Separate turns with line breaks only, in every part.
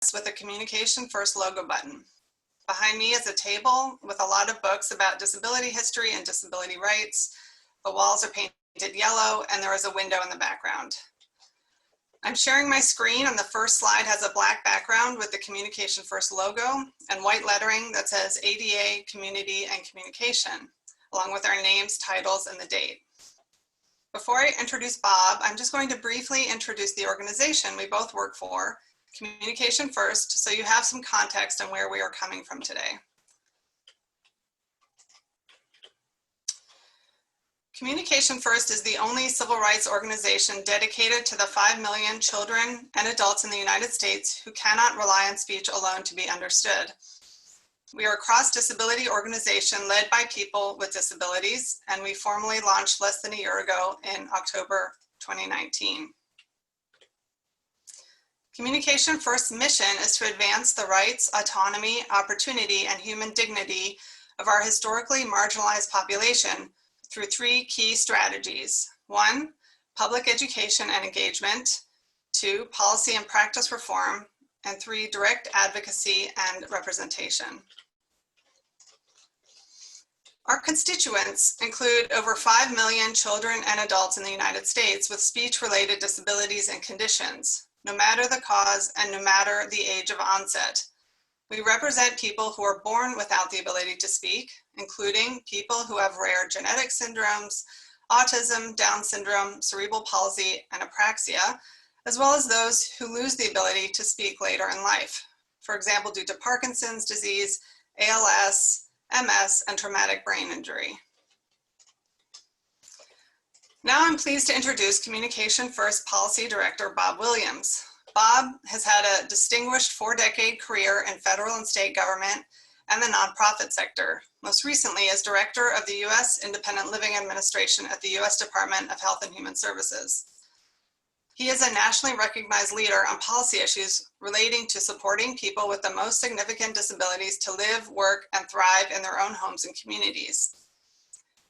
with the Communication First logo button. Behind me is a table with a lot of books about disability history and disability rights. The walls are painted yellow and there is a window in the background. I'm sharing my screen and the first slide has a black background with the Communication First logo and white lettering that says ADA, Community, and Communication, along with our names, titles, and the date. Before I introduce Bob, I'm just going to briefly introduce the organization we both work for, Communication First, so you have some context on where we are coming from today. Communication First is the only civil rights organization dedicated to the 5 million children and adults in the United States who cannot rely on speech alone to be understood. We are a cross-disability organization led by people with disabilities, and we formally launched less than a year ago in October 2019. Communication First's mission is to advance the rights, autonomy, opportunity, and human dignity of our historically marginalized population through 3 key strategies. 1, public education and engagement. 2, policy and practice reform. And 3, direct advocacy and representation. Our constituents include over 5 million children and adults in the United States with speech-related disabilities and conditions, no matter the cause and no matter the age of onset. We represent people who are born without the ability to speak, including people who have rare genetic syndromes, autism, Down syndrome, cerebral palsy, and apraxia, as well as those who lose the ability to speak later in life. For example, due to Parkinson's disease, ALS, MS, and traumatic brain injury. Now I'm pleased to introduce Communication First Policy Director Bob Williams. Bob has had a distinguished 4-decade career in federal and state government and the nonprofit sector, most recently as Director of the U.S. Independent Living Administration at the U.S. Department of Health and Human Services. He is a nationally recognized leader on policy issues relating to supporting people with the most significant disabilities to live, work, and thrive in their own homes and communities.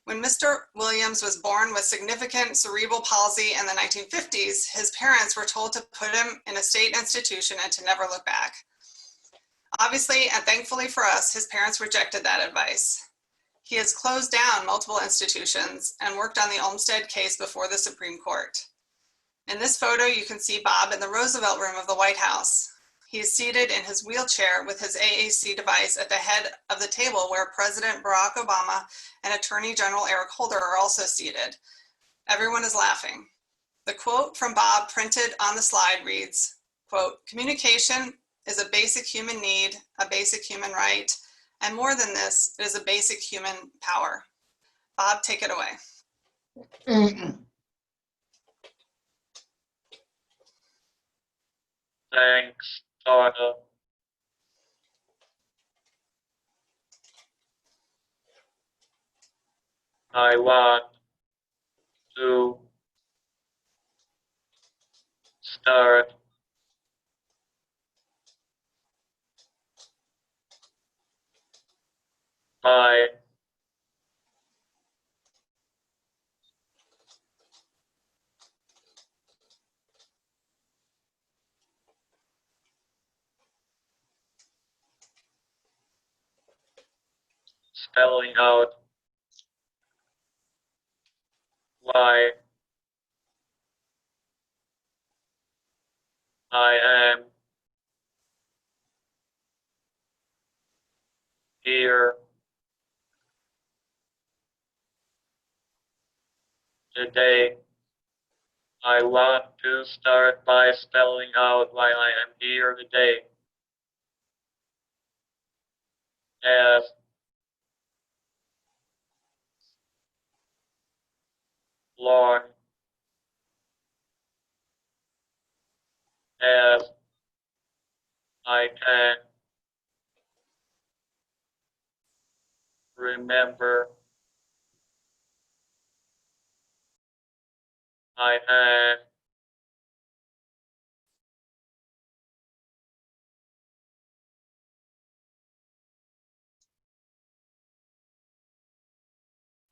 When Mr. Williams was born with significant cerebral palsy in the 1950s, his parents were told to put him in a state institution and to never look back. Obviously, and thankfully for us, his parents rejected that advice. He has closed down multiple institutions and worked on the Olmstead case before the Supreme Court. In this photo, you can see Bob in the Roosevelt Room of the White House. He is seated in his wheelchair with his AAC device at the head of the table where President Barack Obama and Attorney General Eric Holder are also seated. Everyone is laughing. The quote from Bob printed on the slide reads, quote, "Communication is a basic human need, a basic human right, and more than this, it is a basic human power." Bob, take it away.
Thanks, Donna. I want to start by spelling out why I am here today. I want to start by spelling out why I am here today. As long as I can remember, I have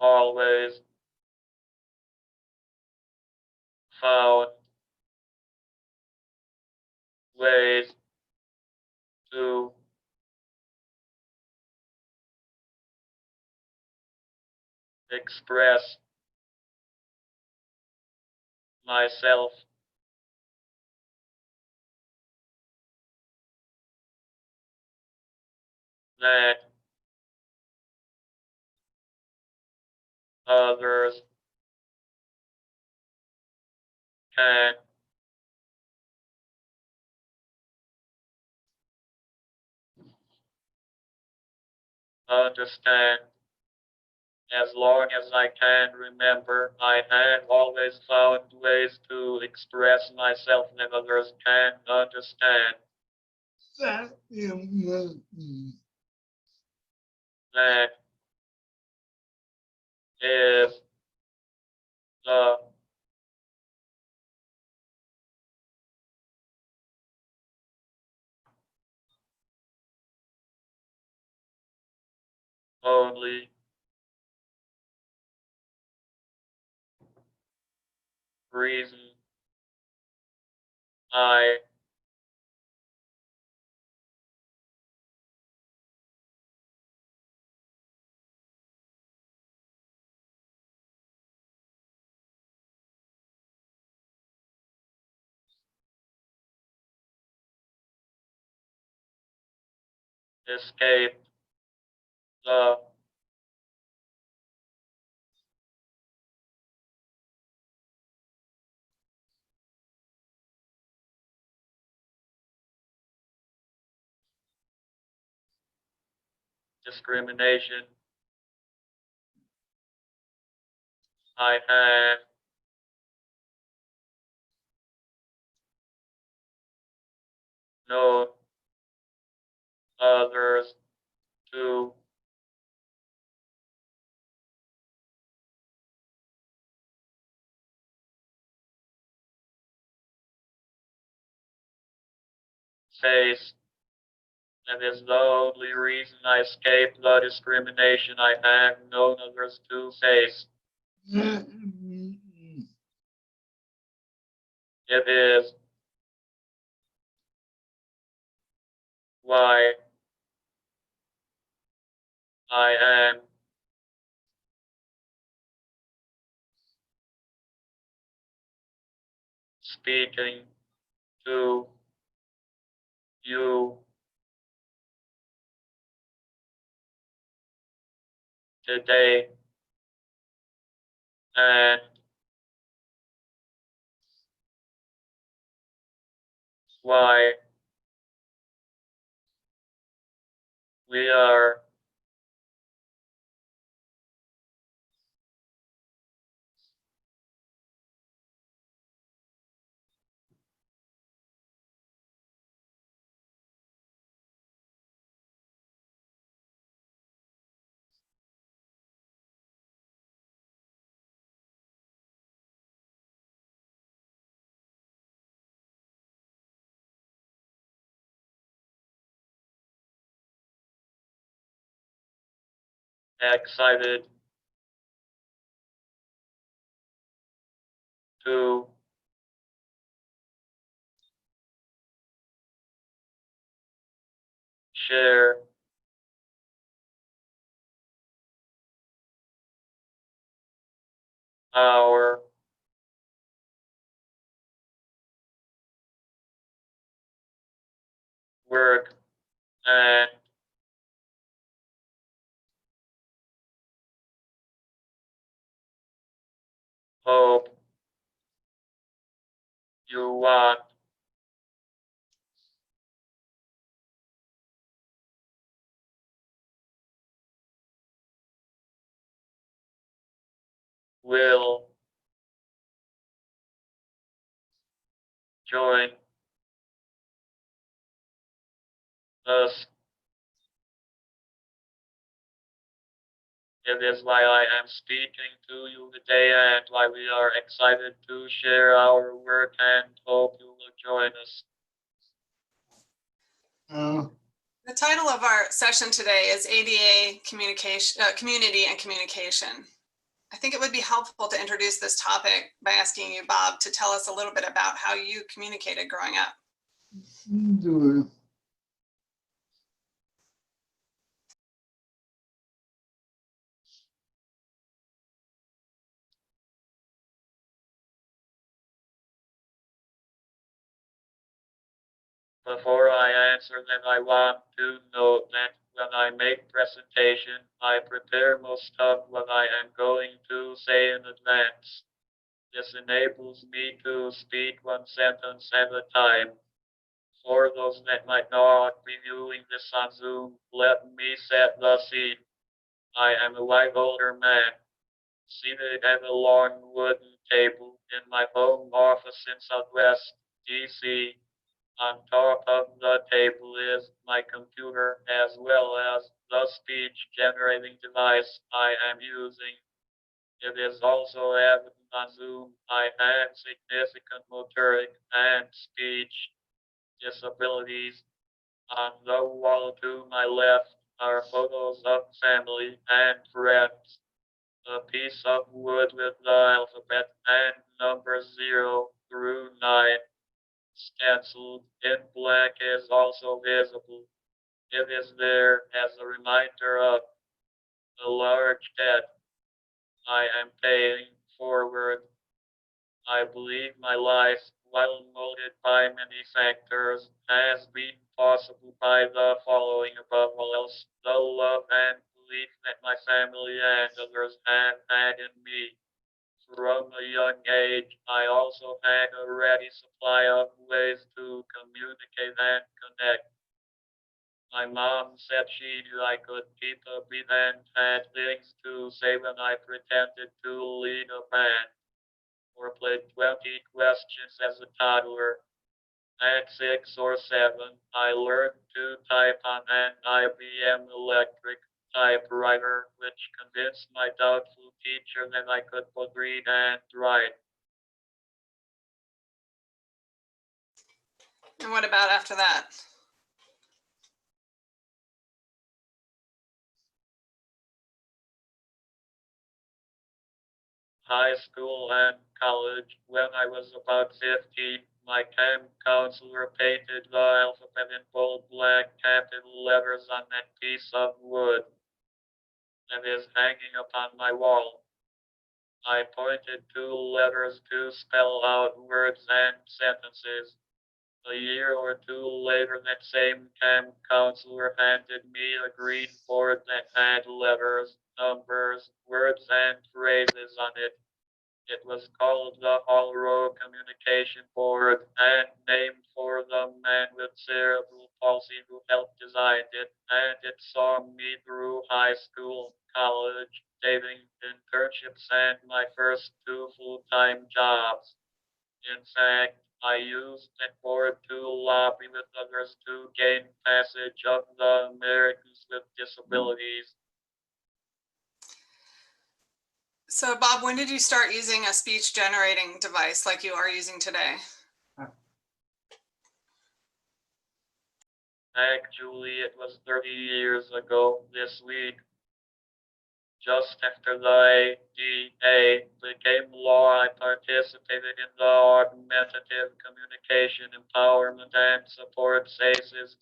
always found ways express myself, that others can understand. As long as I can remember, I have always found ways to express myself that others can understand. That is the only reason I escape the discrimination I have known others to face. That is the only reason I escape the discrimination I have known others to face. It is why I am speaking to you today, and why we are excited to share our work and hope you want will join us. It is why I am speaking to you today and why we are excited to share our work and hope you will join us.
The title of our session today is ADA communication, community and communication. I think it would be helpful to introduce this topic by asking you, Bob, to tell us a little bit about how you communicated growing up.
Before I answer them, I want to note that when I make presentation, I prepare most of what I am going to say in advance. This enables me to speak one sentence at a time. For those that might not be viewing this on Zoom, let me set the scene. I am a white older man, seated at a long wooden table in my home office in Southwest DC. On top of the table is my computer as well as the speech generating device I am using. It is also evident on Zoom I have significant motoric and speech disabilities. On the wall to my left are photos of family and friends. A piece of wood with the alphabet and numbers 0 through 9 stenciled in black is also visible. It is there as a reminder of the large debt I am paying forward. I believe my life, while molded by many factors, has been possible by the following above all else: the love and belief that my family and others have had in me. From a young age, I also had a ready supply of ways to communicate and connect. My mom said she knew I could keep a beat and had things to say when I pretended to lead a band or played 20 questions as a toddler. At 6 or 7, I learned to type on an IBM electric typewriter, which convinced my doubtful teacher that I could both read and write.
And what about after that?
High school and college. When I was about 15, my camp counselor painted the alphabet in bold black capital letters on that piece of wood that is hanging upon my wall. I pointed to letters to spell out words and sentences. A year or two later, that same camp counselor handed me a green board that had letters, numbers, words, and phrases on it. It was called the Hall Row Communication Board and named for the man with cerebral palsy who helped design it, and it saw me through high school, college, dating, internships, and my first two full-time jobs. In fact, I used that board to lobby with others to gain passage of the Americans with Disabilities.
So Bob, when did you start using a speech generating device like you are using today?
Actually, it was 30 years ago this week. Just after the ADA became law, I participated in the Augmentative Communication Empowerment and Support Institute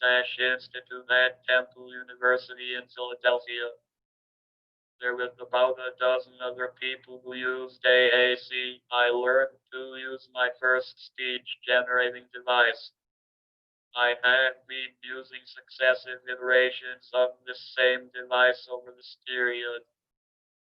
at Temple University in Philadelphia. There were about a dozen other people who used AAC. I learned to use my first speech generating device. I have been using successive iterations of this same device over this period.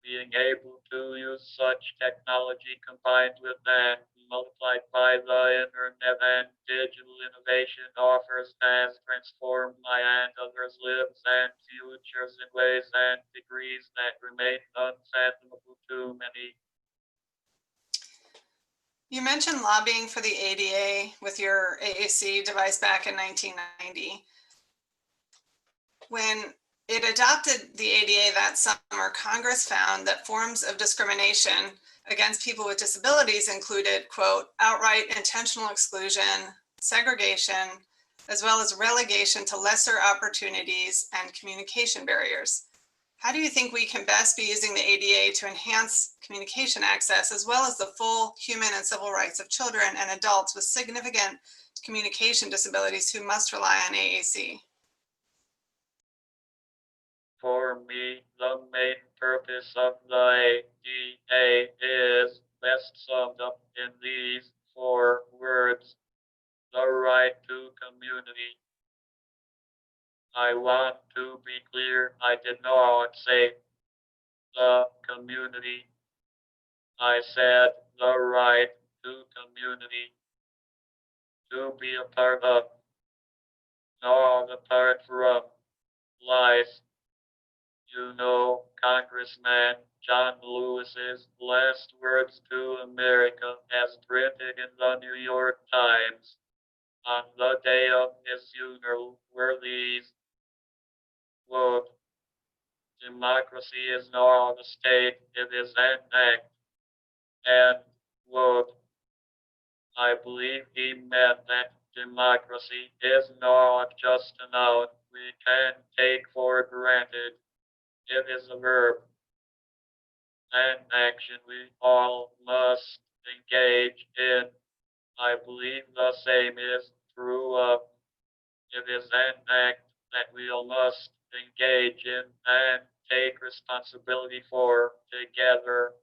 Being able to use such technology combined with and multiplied by the internet and digital innovation offers has transformed my and others' lives and futures in ways and degrees that remain unfathomable to many.
You mentioned lobbying for the ADA with your AAC device back in 1990. When it adopted the ADA that summer, Congress found that forms of discrimination against people with disabilities included, quote, outright intentional exclusion, segregation, as well as relegation to lesser opportunities and communication barriers. How do you think we can best be using the ADA to enhance communication access as well as the full human and civil rights of children and adults with significant communication disabilities who must rely on AAC?
For me, the main purpose of the ADA is best summed up in these four words: the right to community. I want to be clear, I did not say the community. I said the right to community, to be a part of, not apart from, life. You know, Congressman John Lewis's last words to America, as printed in the New York Times on the day of his funeral, were these: quote, "Democracy is not a state, it is an act," and quote, "I believe he meant that democracy is not just a noun we can take for granted. It is a verb, an action we all must engage in. I believe the same is true of, it is an act that we all must engage in and take responsibility for together."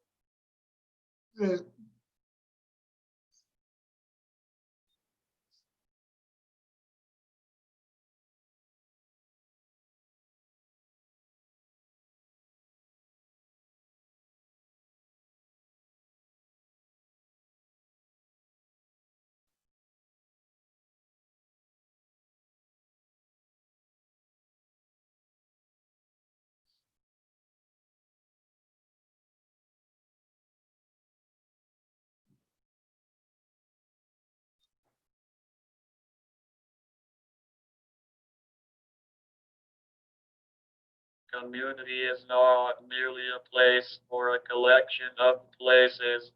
Community is not merely a place or a collection of places.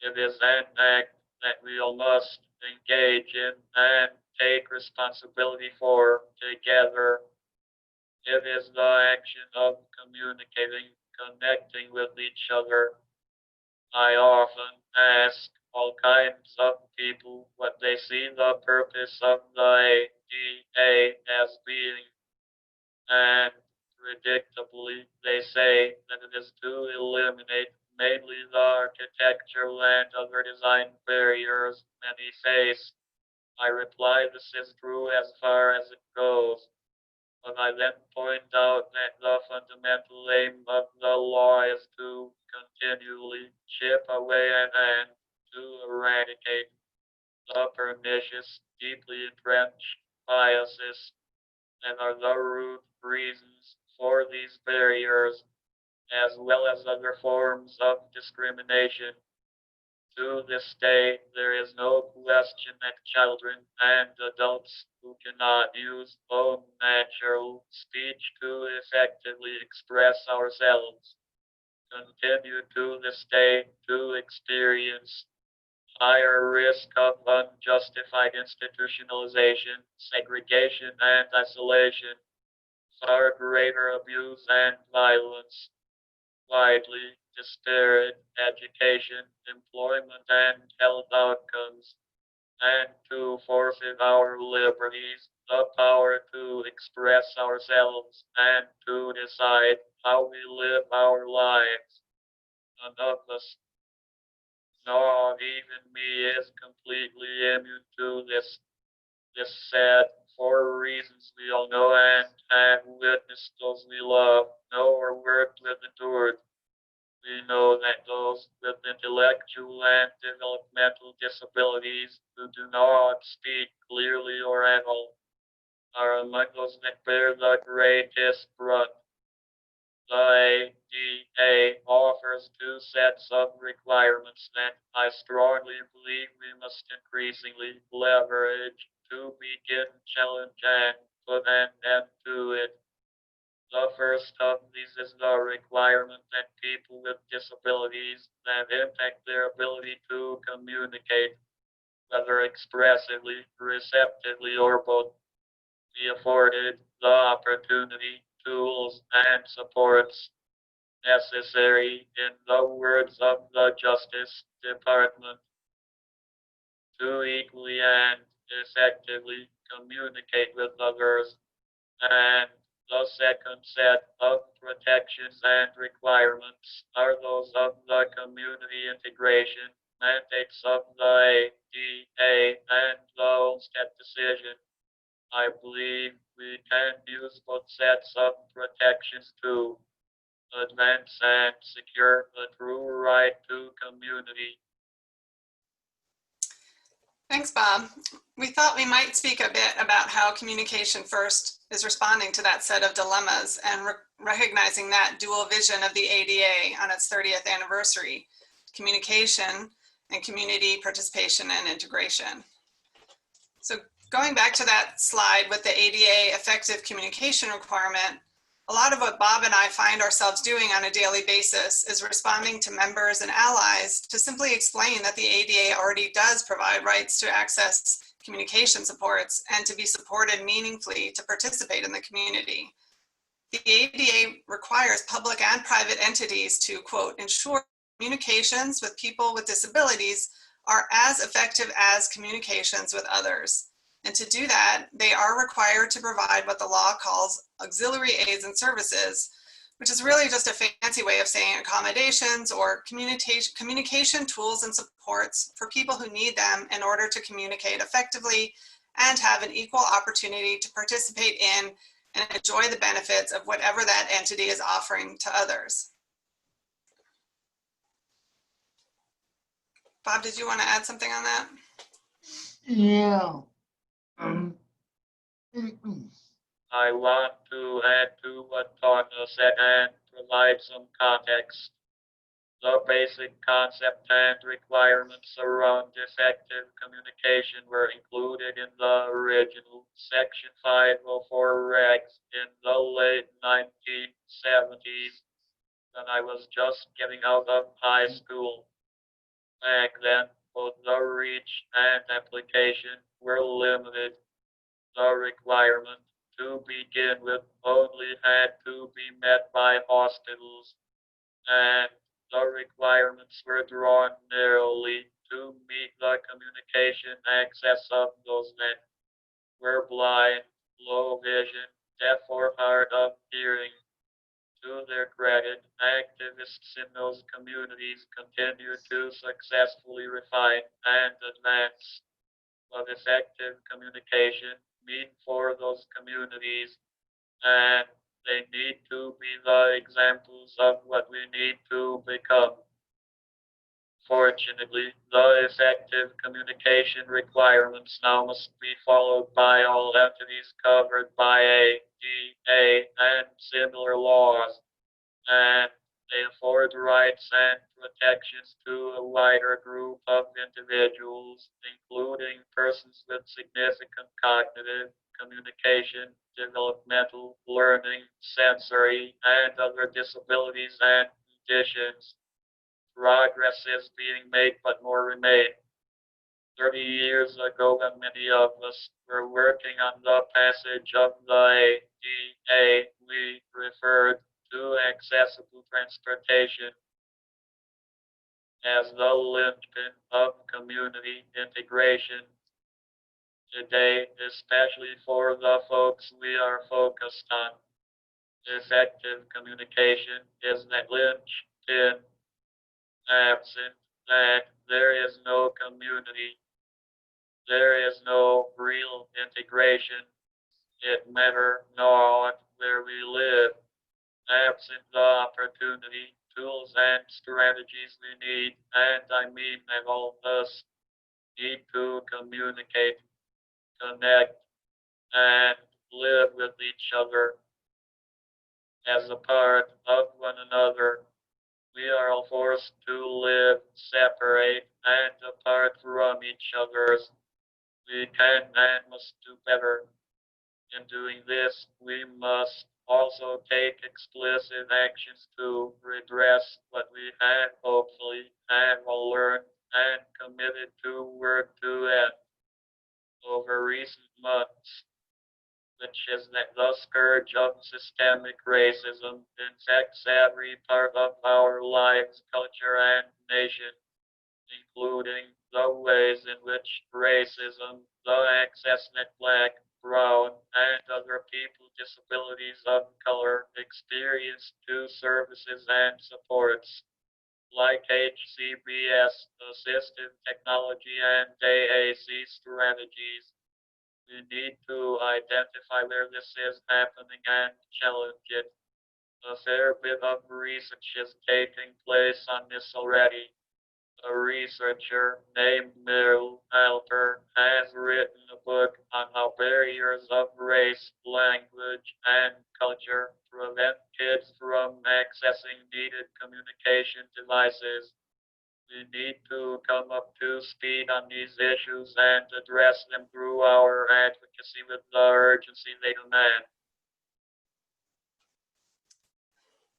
It is an act that we all must engage in and take responsibility for together. It is the action of communicating, connecting with each other. I often ask all kinds of people what they see the purpose of the ADA as being, and predictably they say that it is to eliminate mainly the architectural and other design barriers many face. I reply this is true as far as it goes, but I then point out that the fundamental aim of the law is to continually chip away at and to eradicate the pernicious, deeply entrenched biases that are the root reasons for these barriers, as well as other forms of discrimination. To this day, there is no question that children and adults who cannot use own natural speech to effectively express ourselves continue to this day to experience higher risk of unjustified institutionalization, segregation, and isolation, far greater abuse and violence, widely disparate education, employment, and health outcomes, and to forfeit our liberties, the power to express ourselves and to decide how we live our lives. None of us, not even me, is completely immune to this said, for reasons we all know and have witnessed those we love, know or worked with, endured. We know that those with intellectual and developmental disabilities who do not speak clearly or at all are among those that bear the greatest brunt. The ADA offers two sets of requirements that I strongly believe we must increasingly leverage to begin challenge and put an end to it. The first of these is the requirement that people with disabilities that impact their ability to communicate, whether expressively, receptively, or both, be afforded the opportunity, tools, and supports necessary, in the words of the Justice Department, to equally and effectively communicate with others. And the second set of protections and requirements are those of the community integration mandates of the ADA and the Olmstead decision, I believe we can use both sets of protections to advance and secure the true right to community.
Thanks, Bob. We thought we might speak a bit about how Communication First is responding to that set of dilemmas and recognizing that dual vision of the ADA on its 30th anniversary, communication and community participation and integration. So going back to that slide with the ADA effective communication requirement, a lot of what Bob and I find ourselves doing on a daily basis is responding to members and allies to simply explain that the ADA already does provide rights to access communication supports and to be supported meaningfully to participate in the community. The ADA requires public and private entities to, quote, ensure communications with people with disabilities are as effective as communications with others. And to do that, they are required to provide what the law calls auxiliary aids and services, which is really just a fancy way of saying accommodations or communication tools and supports for people who need them in order to communicate effectively and have an equal opportunity to participate in and enjoy the benefits of whatever that entity is offering to others. Bob, did you want to add something on that?
Yeah.
I want to add to what Tanya said and provide some context. The basic concept and requirements around effective communication were included in the original Section 504 regs in the late 1970s when I was just getting out of high school. Back then, both the reach and application were limited. The requirement to begin with only had to be met by hospitals, and the requirements were drawn narrowly to meet the communication access of those that were blind, low vision, deaf, or hard of hearing. To their credit, activists in those communities continued to successfully refine and advance what effective communication mean for those communities, and they need to be the examples of what we need to become. Fortunately, the effective communication requirements now must be followed by all entities covered by ADA and similar laws, and they afford rights and protections to a wider group of individuals, including persons with significant cognitive, communication, developmental, learning, sensory, and other disabilities and conditions. Progress is being made, but more remains. 30 years ago, when many of us were working on the passage of the ADA, we referred to accessible transportation as the linchpin of community integration. Today, especially for the folks we are focused on, effective communication is that linchpin. Absent that, there is no community. There is no real integration. It matters not where we live. Absent the opportunity, tools, and strategies we need, and I mean that all of us need to communicate, connect, and live with each other as a part of one another. We are all forced to live separate and apart from each other. We can and must do better. In doing this, we must also take explicit actions to redress what we have hopefully have all learned and committed to work to end over recent months, which is that the scourge of systemic racism infects every part of our lives, culture, and nation, including the ways in which racism, the access that Black, brown, and other people with disabilities of color experience to services and supports. like HCBS, assistive technology, and AAC strategies. We need to identify where this is happening and challenge it. A fair bit of research is taking place on this already. A researcher named Mel Alper has written a book on how barriers of race, language, and culture prevent kids from accessing needed communication devices. We need to come up to speed on these issues and address them through our advocacy with the urgency they demand.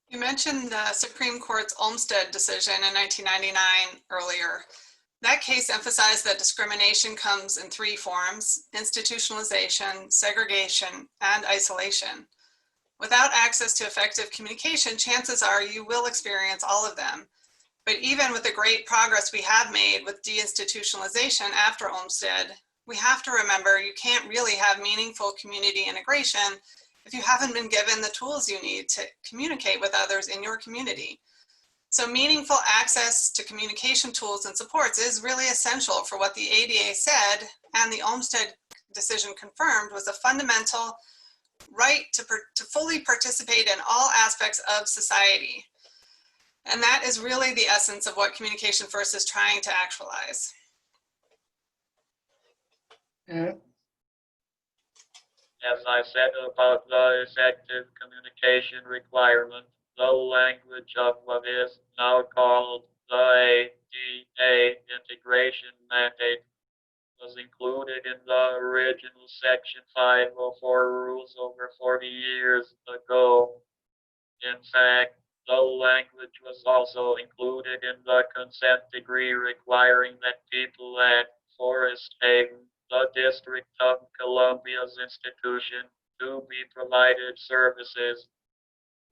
You mentioned the Supreme Court's Olmstead decision in 1999 earlier. That case emphasized that discrimination comes in three forms: institutionalization, segregation, and isolation. Without access to effective communication, chances are you will experience all of them. But even with the great progress we have made with deinstitutionalization after Olmstead, we have to remember you can't really have meaningful community integration if you haven't been given the tools you need to communicate with others in your community. So meaningful access to communication tools and supports is really essential for what the ADA said, and the Olmstead decision confirmed, was a fundamental right to fully participate in all aspects of society. And that is really the essence of what Communication First is trying to actualize.
Yeah.
As I said about the effective communication requirement, the language of what is now called the ADA integration mandate was included in the original Section 504 rules over 40 years ago. In fact, the language was also included in the consent decree requiring that people at Forest Haven, the District of Columbia's institution, to be provided services,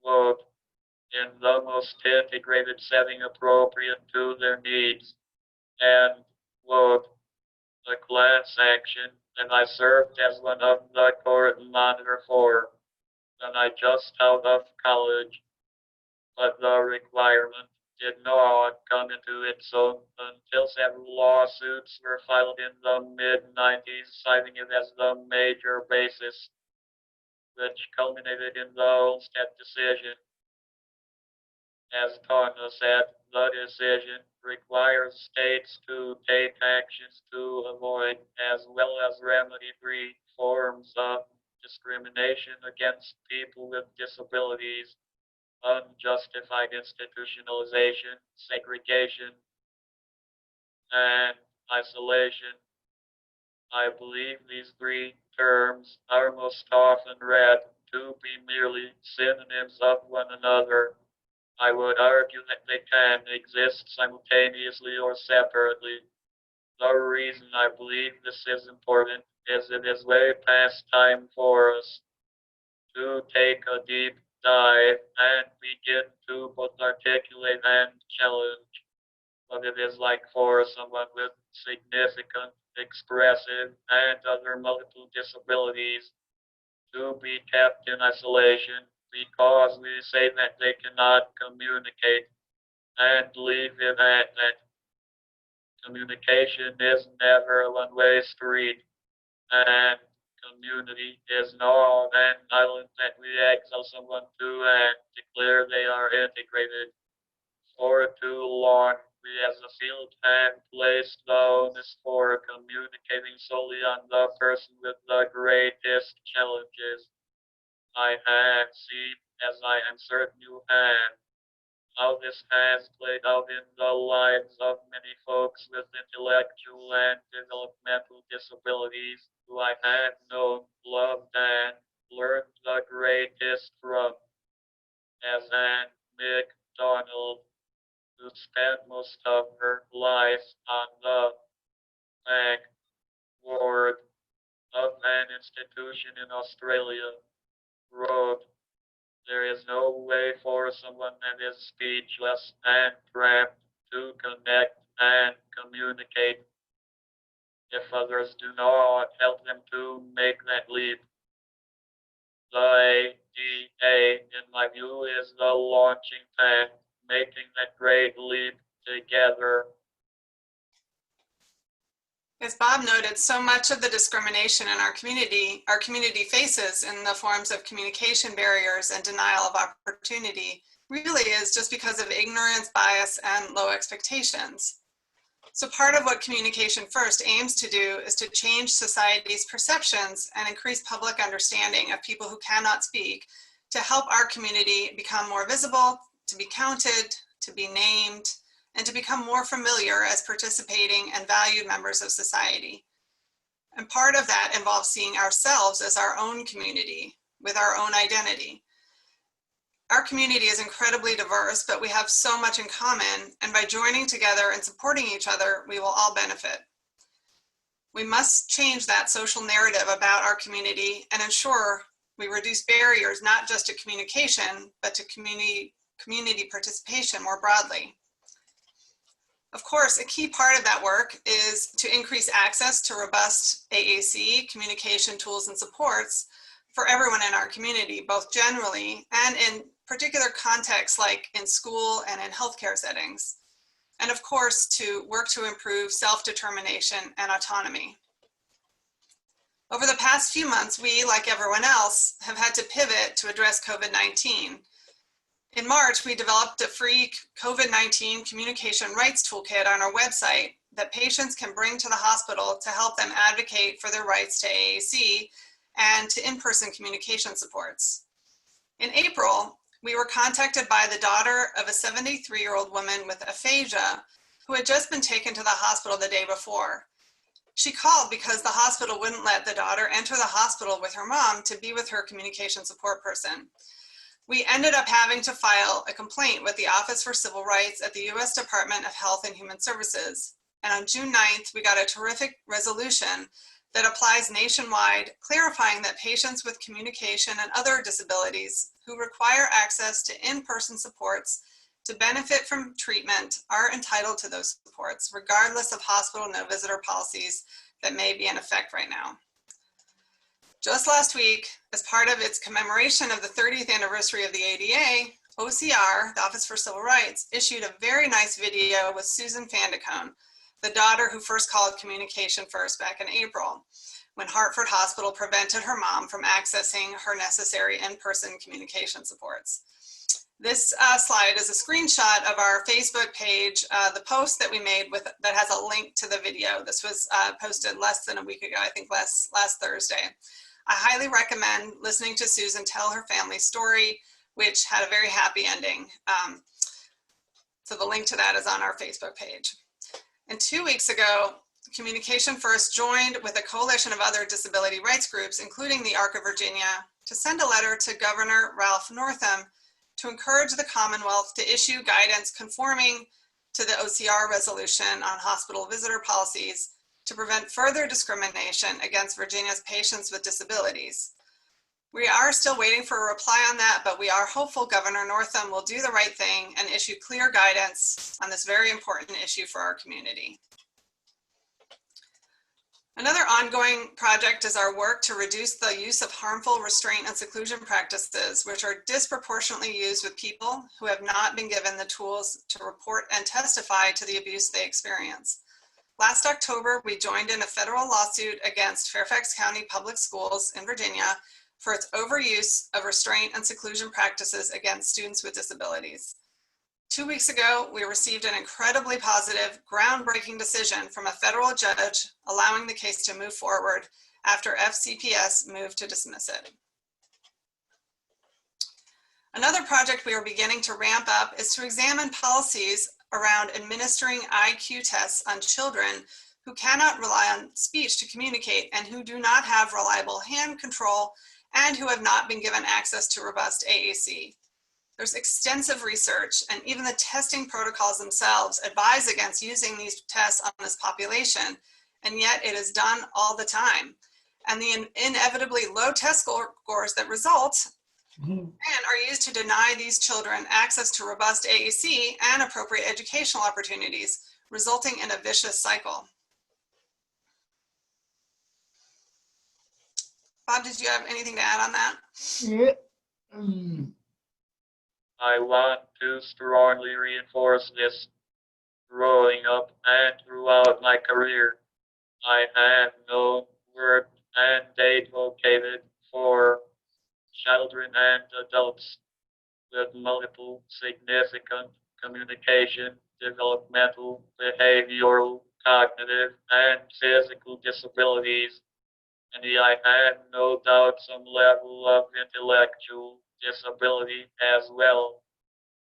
quote, in the most integrated setting appropriate to their needs, and, quote, the class action that I served as one of the court monitor for when I just out of college, but the requirement did not come into its own until several lawsuits were filed in the mid-90s, citing it as the major basis, which culminated in the Olmstead decision. As Tanya said, the decision requires states to take actions to avoid, as well as remedy, three forms of discrimination against people with disabilities: unjustified institutionalization, segregation, and isolation. I believe these three terms are most often read to be merely synonyms of one another. I would argue that they can exist simultaneously or separately. The reason I believe this is important is it is way past time for us to take a deep dive and begin to both articulate and challenge what it is like for someone with significant, expressive, and other multiple disabilities to be kept in isolation because we say that they cannot communicate, and leave it at that. Communication is never a one-way street, and community is not an island that we exile someone to and declare they are integrated. For too long, we as a field have placed the onus for communicating solely on the person with the greatest challenges. I have seen, as I am certain you have, how this has played out in the lives of many folks with intellectual and developmental disabilities who I have known, loved, and learned the greatest from, as Anne McDonald, who spent most of her life on the back ward of an institution in Australia, wrote, "There is no way for someone that is speechless and trapped to connect and communicate if others do not help them to make that leap." The ADA, in my view, is the launching pad, making a great leap together.
As Bob noted, so much of the discrimination in our community faces in the forms of communication barriers and denial of opportunity really is just because of ignorance, bias, and low expectations. So part of what Communication First aims to do is to change society's perceptions and increase public understanding of people who cannot speak to help our community become more visible, to be counted, to be named, and to become more familiar as participating and valued members of society. And part of that involves seeing ourselves as our own community with our own identity. Our community is incredibly diverse, but we have so much in common, and by joining together and supporting each other, we will all benefit. We must change that social narrative about our community and ensure we reduce barriers not just to communication, but to community participation more broadly. Of course, a key part of that work is to increase access to robust AAC communication tools and supports for everyone in our community, both generally and in particular contexts like in school and in healthcare settings. And of course, to work to improve self-determination and autonomy. Over the past few months, we, like everyone else, have had to pivot to address COVID-19. In March, we developed a free COVID-19 communication rights toolkit on our website that patients can bring to the hospital to help them advocate for their rights to AAC and to in-person communication supports. In April, we were contacted by the daughter of a 73-year-old woman with aphasia who had just been taken to the hospital the day before. She called because the hospital wouldn't let the daughter enter the hospital with her mom to be with her communication support person. We ended up having to file a complaint with the Office for Civil Rights at the US Department of Health and Human Services. And on June 9th, we got a terrific resolution that applies nationwide, clarifying that patients with communication and other disabilities who require access to in-person supports to benefit from treatment are entitled to those supports, regardless of hospital no visitor policies that may be in effect right now. Just last week, as part of its commemoration of the 30th anniversary of the ADA, OCR, the Office for Civil Rights, issued a very nice video with Susan Fandicone, the daughter who first called Communication First back in April, when Hartford Hospital prevented her mom from accessing her necessary in-person communication supports. This slide is a screenshot of our Facebook page, the post that we made that has a link to the video. This was posted less than a week ago, I think last Thursday. I highly recommend listening to Susan tell her family story, which had a very happy ending. So the link to that is on our Facebook page. And 2 weeks ago, Communication First joined with a coalition of other disability rights groups, including the ARC of Virginia, to send a letter to Governor Ralph Northam to encourage the Commonwealth to issue guidance conforming to the OCR resolution on hospital visitor policies to prevent further discrimination against Virginia's patients with disabilities. We are still waiting for a reply on that, but we are hopeful Governor Northam will do the right thing and issue clear guidance on this very important issue for our community. Another ongoing project is our work to reduce the use of harmful restraint and seclusion practices, which are disproportionately used with people who have not been given the tools to report and testify to the abuse they experience. Last October, we joined in a federal lawsuit against Fairfax County Public Schools in Virginia for its overuse of restraint and seclusion practices against students with disabilities. 2 weeks ago, we received an incredibly positive, groundbreaking decision from a federal judge allowing the case to move forward after FCPS moved to dismiss it. Another project we are beginning to ramp up is to examine policies around administering IQ tests on children who cannot rely on speech to communicate and who do not have reliable hand control and who have not been given access to robust AAC. There's extensive research, and even the testing protocols themselves advise against using these tests on this population, and yet it is done all the time. And the inevitably low test scores that result and are used to deny these children access to robust AAC and appropriate educational opportunities, resulting in a vicious cycle. Bob, did you have anything to add on that?
Yeah.
I want to strongly reinforce this. Growing up and throughout my career, I have known, worked, and advocated for children and adults with multiple significant communication, developmental, behavioral, cognitive, and physical disabilities. And I had no doubt some level of intellectual disability as well.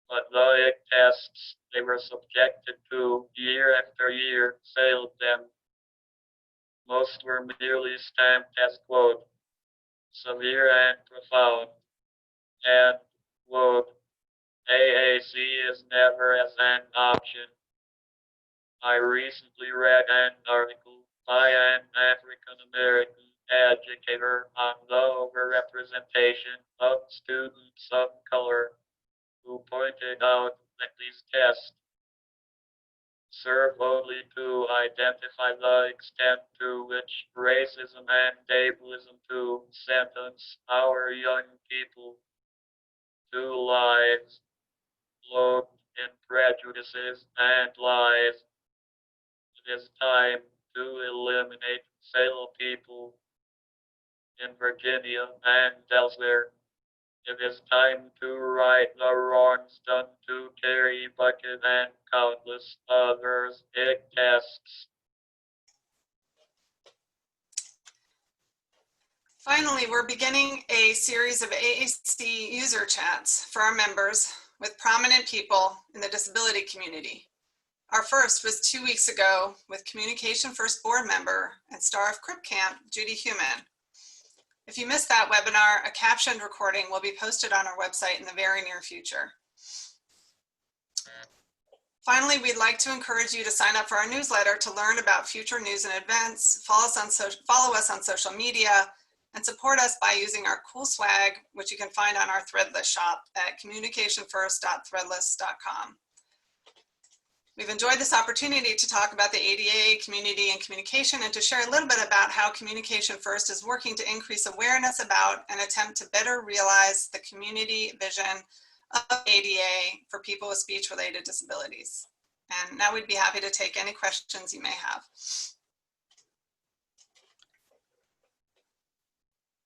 But the tests they were subjected to year after year failed them. Most were merely stamped as, quote, severe and profound, and, quote, AAC is never as an option. I recently read an article by an African American educator on the overrepresentation of students of color who pointed out that these tests serve only to identify the extent to which racism and ableism to sentence our young people to lives cloaked in prejudices and lies. It is time to eliminate fellow people in Virginia and elsewhere. It is time to right the wrongs done to Terry Bucket and countless others. It tasks.
Finally, we're beginning a series of AAC user chats for our members with prominent people in the disability community. Our first was 2 weeks ago with Communication First board member and star of Crip Camp, Judy Human. If you missed that webinar, a captioned recording will be posted on our website in the very near future. Finally, we'd like to encourage you to sign up for our newsletter to learn about future news and events, follow us on social media, and support us by using our cool swag, which you can find on our Threadless shop at communicationfirst.threadless.com. We've enjoyed this opportunity to talk about the ADA community and communication and to share a little bit about how Communication First is working to increase awareness about and attempt to better realize the community vision of ADA for people with speech-related disabilities. And now we'd be happy to take any questions you may have.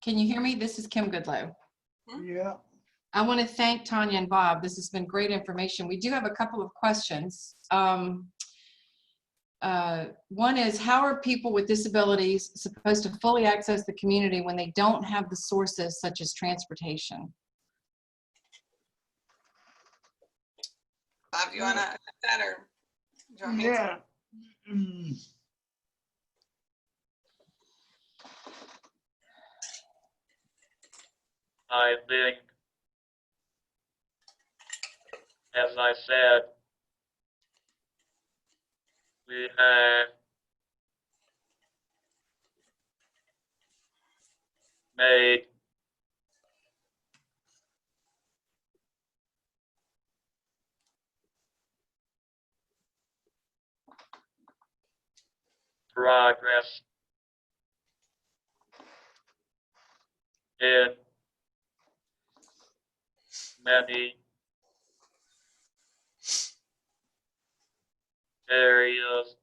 Can you hear me? This is Kim Goodlow.
Yeah.
I want to thank Tanya and Bob. This has been great information. We do have a couple of questions. One is, how are people with disabilities supposed to fully access the community when they don't have the sources such as transportation?
Bob, do you want to add that, or do you want me to?
Yeah.
I think, as I said, we have made progress in many areas,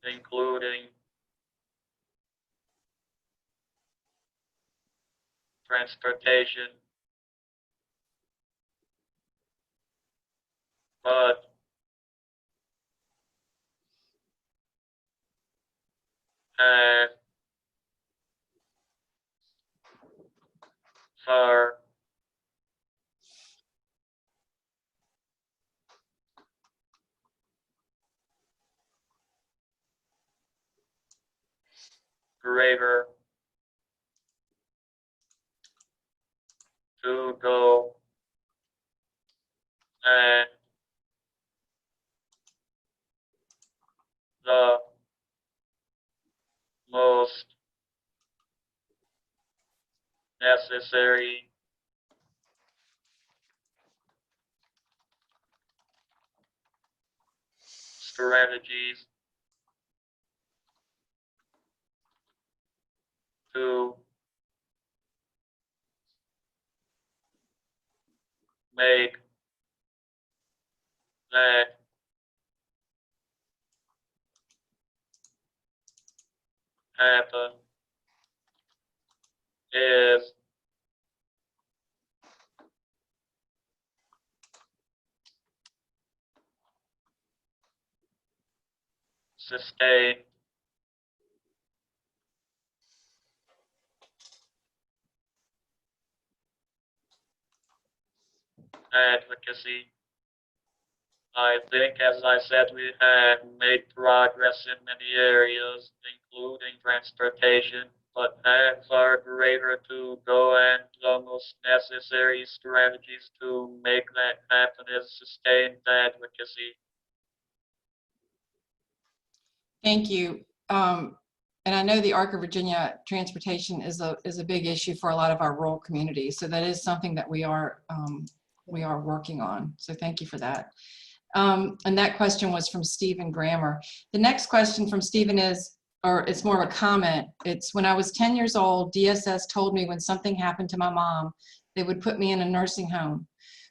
including transportation, but have far greater to go, and the most necessary strategies to make that happen is sustain advocacy. I think, as I said, we have made progress in many areas, including transportation, but have far greater to go, and the most necessary strategies to make that happen is sustained advocacy.
Thank you. And I know the Arc of Virginia transportation is a big issue for a lot of our rural communities. So that is something that we are working on. So thank you for that. And that question was from Stephen Grammer. The next question from Stephen is, or it's more of a comment. It's, when I was 10 years old, DSS told me when something happened to my mom, they would put me in a nursing home.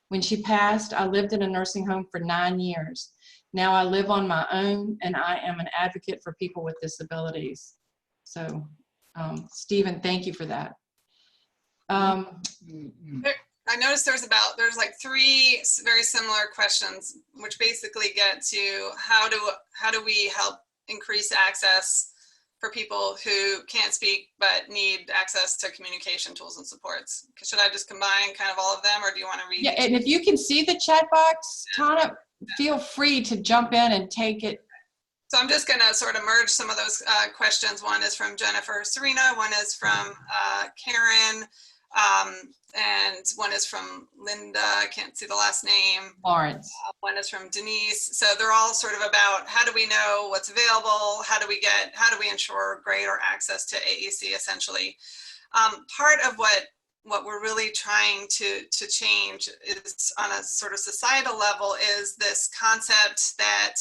When she passed, I lived in a nursing home for 9 years. Now I live on my own, and I am an advocate for people with disabilities. So, Stephen, thank you for that.
I noticed there's like 3 very similar questions, which basically get to how do we help increase access for people who can't speak but need access to communication tools and supports. Should I just combine kind of all of them, or do you want to read?
Yeah, and if you can see the chat box, Tana, feel free to jump in and take it.
So I'm just going to sort of merge some of those questions. One is from Jennifer Serena, one is from Karen, and one is from Linda, I can't see the last name.
Lawrence.
One is from Denise. So they're all sort of about how do we know what's available? How do we ensure greater access to AAC essentially? Part of what we're really trying to change is on a sort of societal level is this concept that,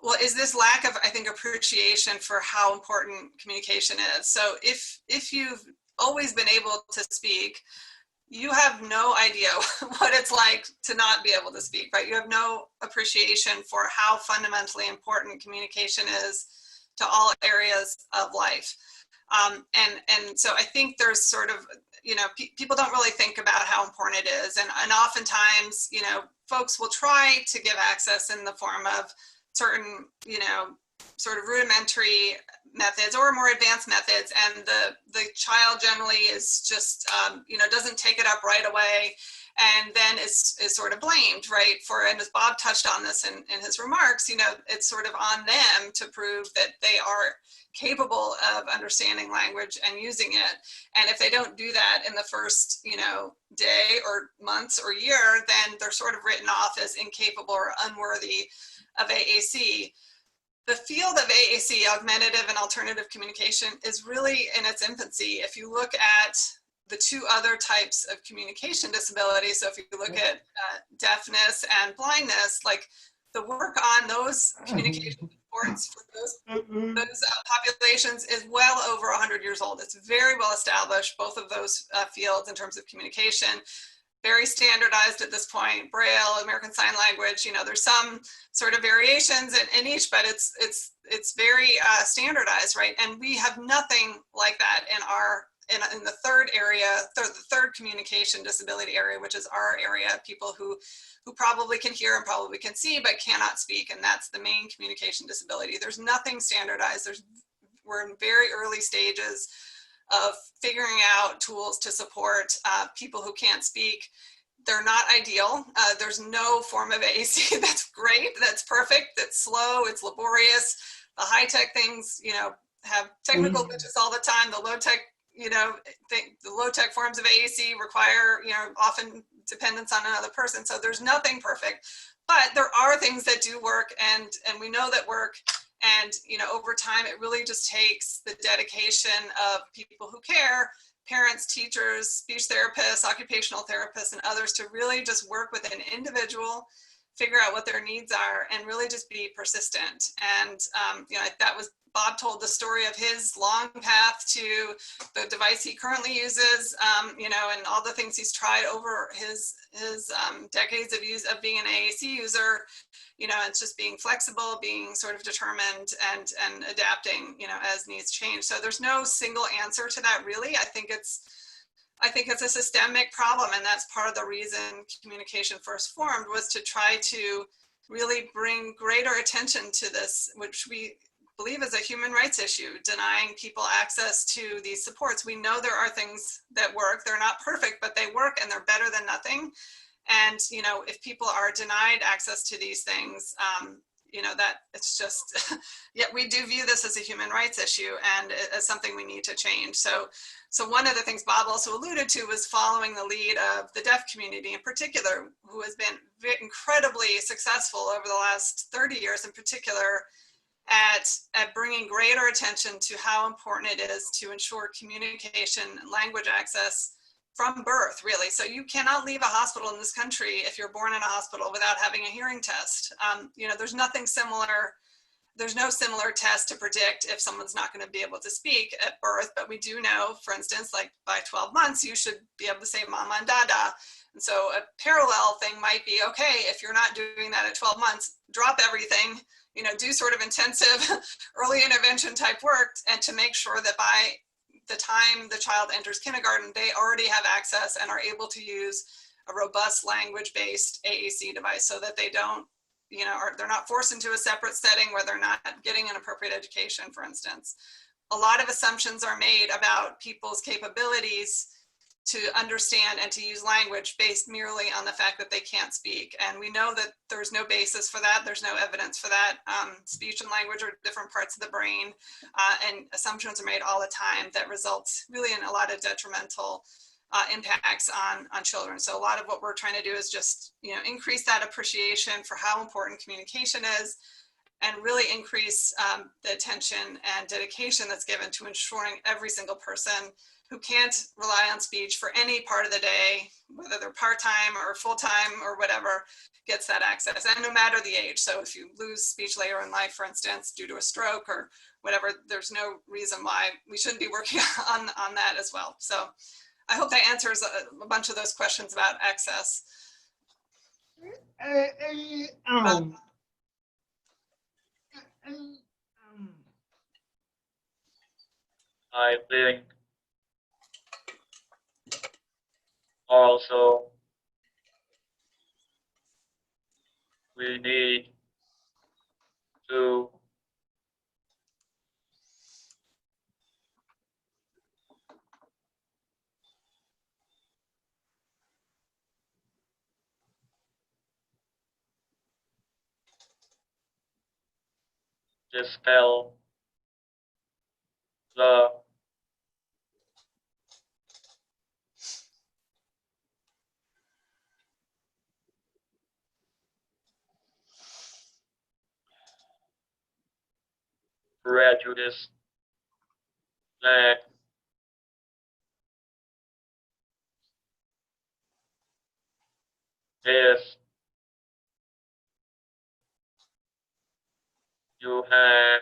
well, is this lack of, I think, appreciation for how important communication is. So if you've always been able to speak, you have no idea what it's like to not be able to speak, right? You have no appreciation for how fundamentally important communication is to all areas of life. And so I think there's sort of, you know, people don't really think about how important it is. And oftentimes, you know, folks will try to give access in the form of certain, you know, sort of rudimentary methods or more advanced methods, and the child generally is just you know, doesn't take it up right away, and then is sort of blamed, right, for, and as Bob touched on this in his remarks, you know, it's sort of on them to prove that they are capable of understanding language and using it. And if they don't do that in the first, you know, day or months or year, then they're sort of written off as incapable or unworthy of AAC. The field of AAC, augmentative and alternative communication, is really in its infancy. If you look at the 2 other types of communication disabilities, so if you look at deafness and blindness, like the work on those communication supports for those populations is well over 100 years old. It's very well established, both of those fields in terms of communication. Very standardized at this point. Braille, American Sign Language, you know, there's some sort of variations in each, but it's very standardized, right? And we have nothing like that in the third area, the third communication disability area, which is our area, people who probably can hear and probably can see, but cannot speak, and that's the main communication disability. There's nothing standardized. We're in very early stages of figuring out tools to support people who can't speak. They're not ideal. There's no form of AAC that's great, that's perfect, that's slow, it's laborious. The high-tech things, you know, have technical glitches all the time. The low-tech, you know, the low-tech forms of AAC require, you know, often dependence on another person. So there's nothing perfect, but there are things that do work, and we know that work. And, you know, over time, it really just takes the dedication of people who care, parents, teachers, speech therapists, occupational therapists, and others to really just work with an individual, figure out what their needs are, and really just be persistent. And, you know, that was Bob told the story of his long path to the device he currently uses, you know, and all the things he's tried over his decades of being an AAC user. You know, it's just being flexible, being sort of determined, and adapting, you know, as needs change. So there's no single answer to that, really. I think it's a systemic problem, and that's part of the reason Communication First formed, was to try to really bring greater attention to this, which we believe is a human rights issue, denying people access to these supports. We know there are things that work. They're not perfect, but they work, and they're better than nothing. And, you know, if people are denied access to these things, you know, that it's just, yet we do view this as a human rights issue and as something we need to change. So one of the things Bob also alluded to was following the lead of the deaf community in particular, who has been incredibly successful over the last 30 years in particular at bringing greater attention to how important it is to ensure communication and language access from birth, really. So you cannot leave a hospital in this country if you're born in a hospital without having a hearing test. You know, there's nothing similar. There's no similar test to predict if someone's not going to be able to speak at birth, but we do know, for instance, like by 12 months, you should be able to say mama and dada. And so a parallel thing might be, okay, if you're not doing that at 12 months, drop everything, you know, do sort of intensive early intervention type work, and to make sure that by the time the child enters kindergarten, they already have access and are able to use a robust language-based AAC device, so that they don't, you know, they're not forced into a separate setting where they're not getting an appropriate education, for instance. A lot of assumptions are made about people's capabilities to understand and to use language based merely on the fact that they can't speak. And we know that there's no basis for that. There's no evidence for that. Speech and language are different parts of the brain, and assumptions are made all the time that results really in a lot of detrimental impacts on children. So a lot of what we're trying to do is just, you know, increase that appreciation for how important communication is, and really increase the attention and dedication that's given to ensuring every single person who can't rely on speech for any part of the day, whether they're part-time or full-time or whatever, gets that access, and no matter the age. So if you lose speech later in life, for instance, due to a stroke or whatever, there's no reason why we shouldn't be working on that as well. So I hope that answers a bunch of those questions about access.
I think also we need to dispel the prejudice that if you have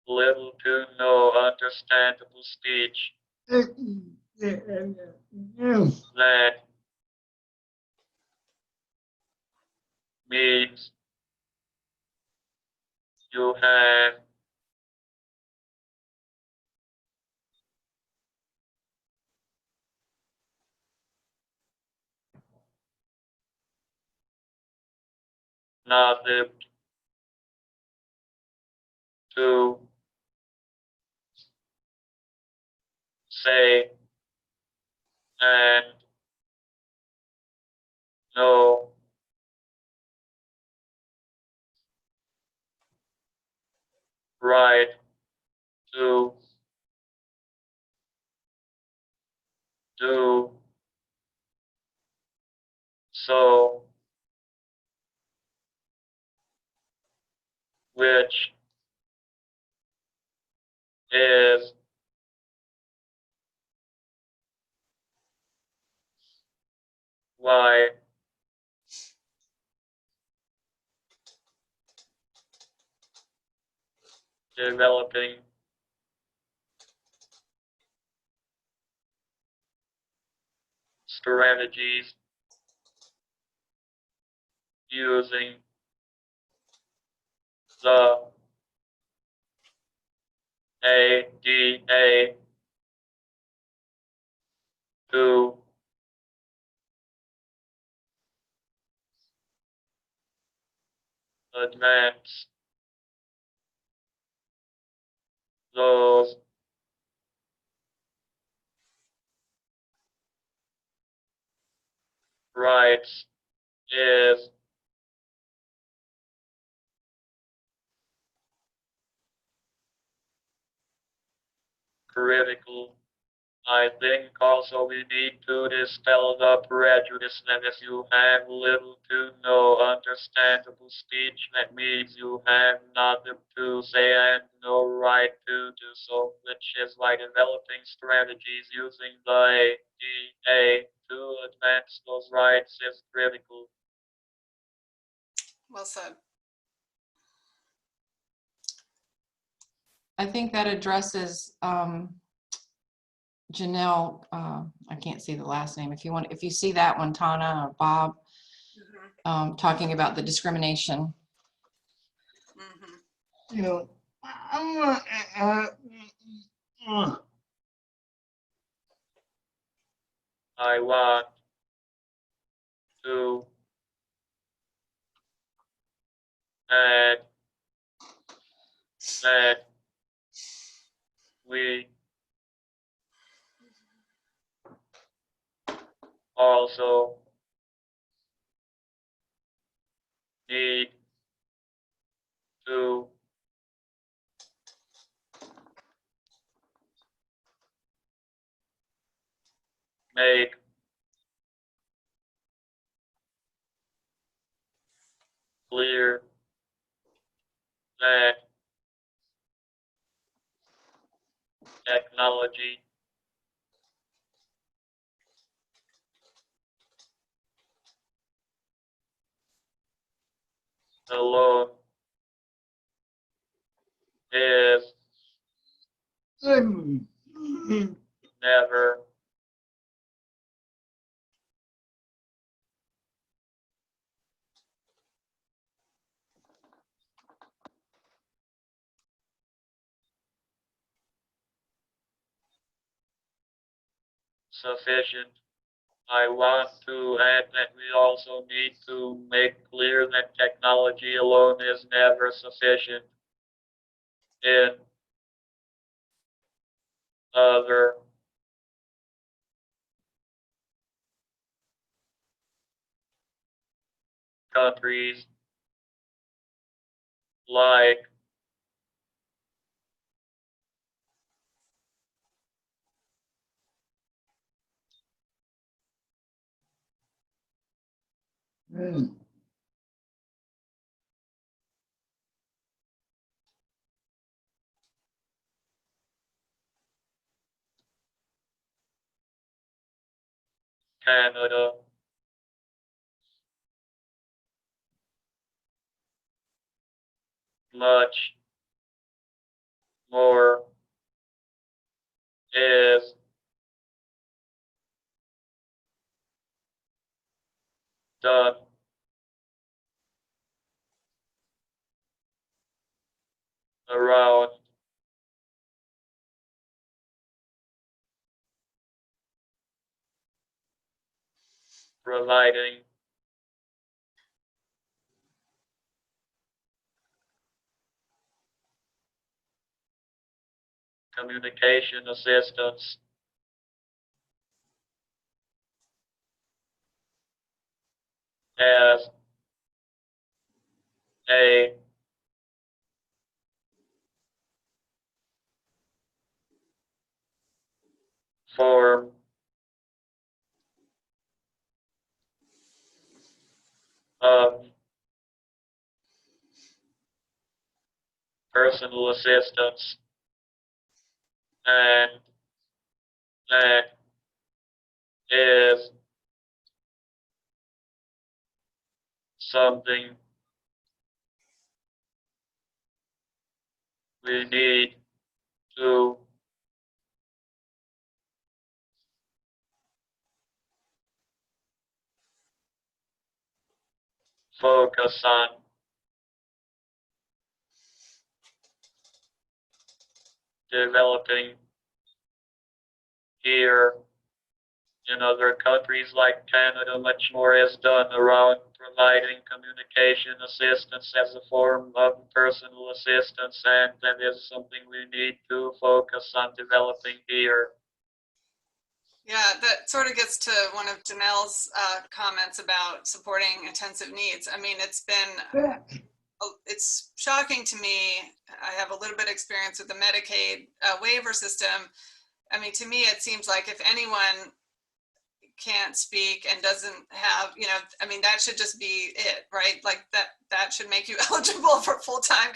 little to no understandable speech, that means you have nothing to say and no right to do so, which is Y, developing strategies using the ADA to advance those rights is critical. I think also we need to dispel the prejudice that if you have little to no understandable speech, that means you have nothing to say and no right to do so, which is why developing strategies using the ADA to advance those rights is critical.
Well said.
I think that addresses Janelle, I can't see the last name. If you see that one, Tana or Bob, talking about the discrimination.
Mhm.
You know, I'm gonna,
I want to add that we also need to make clear that technology alone is never sufficient. I want to add that we also need to make clear that technology alone is never sufficient. In other countries like Canada, much more is done around providing communication assistance as a form of personal assistance, and that is something we need to focus on. Developing here. In other countries like Canada, much more is done around providing communication assistance as a form of personal assistance, and that is something we need to focus on developing here.
Yeah, that sort of gets to one of Janelle's comments about supporting intensive needs. I mean, it's shocking to me. I have a little bit of experience with the Medicaid waiver system. I mean, to me, it seems like if anyone can't speak and doesn't have, I mean, that should just be it, right? Like that should make you eligible for full-time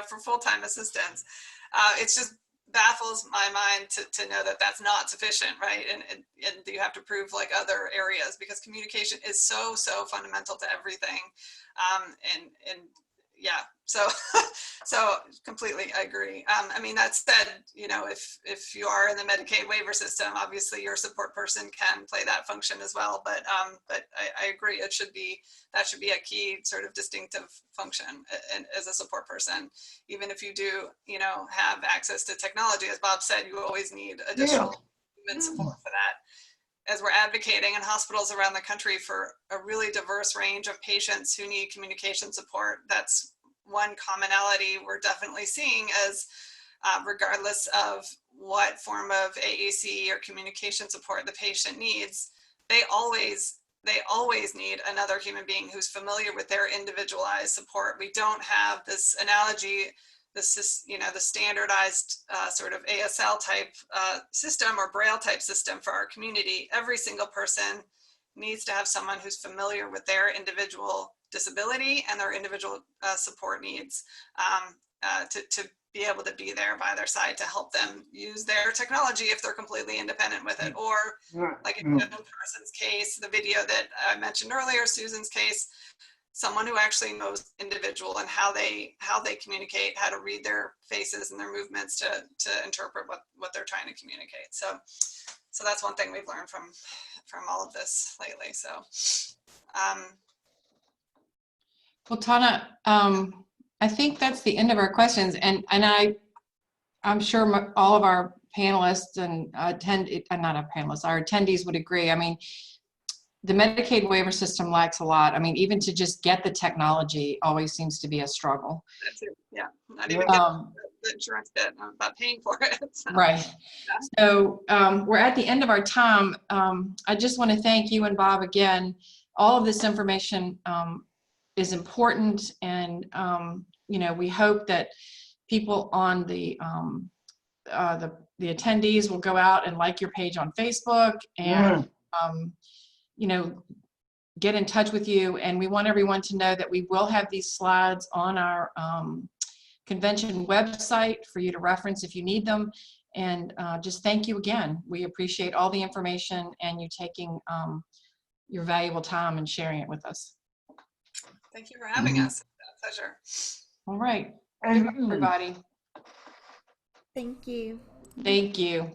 for full-time assistance. It's just baffles my mind to know that that's not sufficient, right? And you have to prove like other areas, because communication is so fundamental to everything. And yeah, so completely I agree. I mean, that said, if you are in the Medicaid waiver system, obviously your support person can play that function as well. But I agree, that should be a key sort of distinctive function as a support person. Even if you do, have access to technology, as Bob said, you always need additional human support for that. As we're advocating in hospitals around the country for a really diverse range of patients who need communication support, that's one commonality we're definitely seeing, as regardless of what form of AAC or communication support the patient needs, they always need another human being who's familiar with their individualized support. We don't have this analogy, the standardized sort of ASL type system or Braille type system for our community. Every single person needs to have someone who's familiar with their individual disability and their individual support needs to be able to be there by their side to help them use their technology if they're completely independent with it. Or like in Carson's case, the video that I mentioned earlier, Susan's case, someone who actually knows the individual and how they communicate, how to read their faces and their movements to interpret what they're trying to communicate. So that's one thing we've learned from all of this lately. So
well, Tana, I think that's the end of our questions, and I'm sure all of our panelists and our attendees would agree. I mean, the Medicaid waiver system lacks a lot. I mean, even to just get the technology always seems to be a struggle.
that's it. Yeah, not even get the insurance bit about paying for it. So.
Right. Yeah. So we're at the end of our time. I just want to thank you and Bob again. All of this information is important, and we hope that people on the attendees will go out and like your page on Facebook and get in touch with you. And we want everyone to know that we will have these slides on our convention website for you to reference if you need them. And just thank you again. We appreciate all the information and you taking your valuable time and sharing it with us.
Thank you for having us. It's a pleasure.
All right. Goodbye, everybody.
Thank you.
Thank you.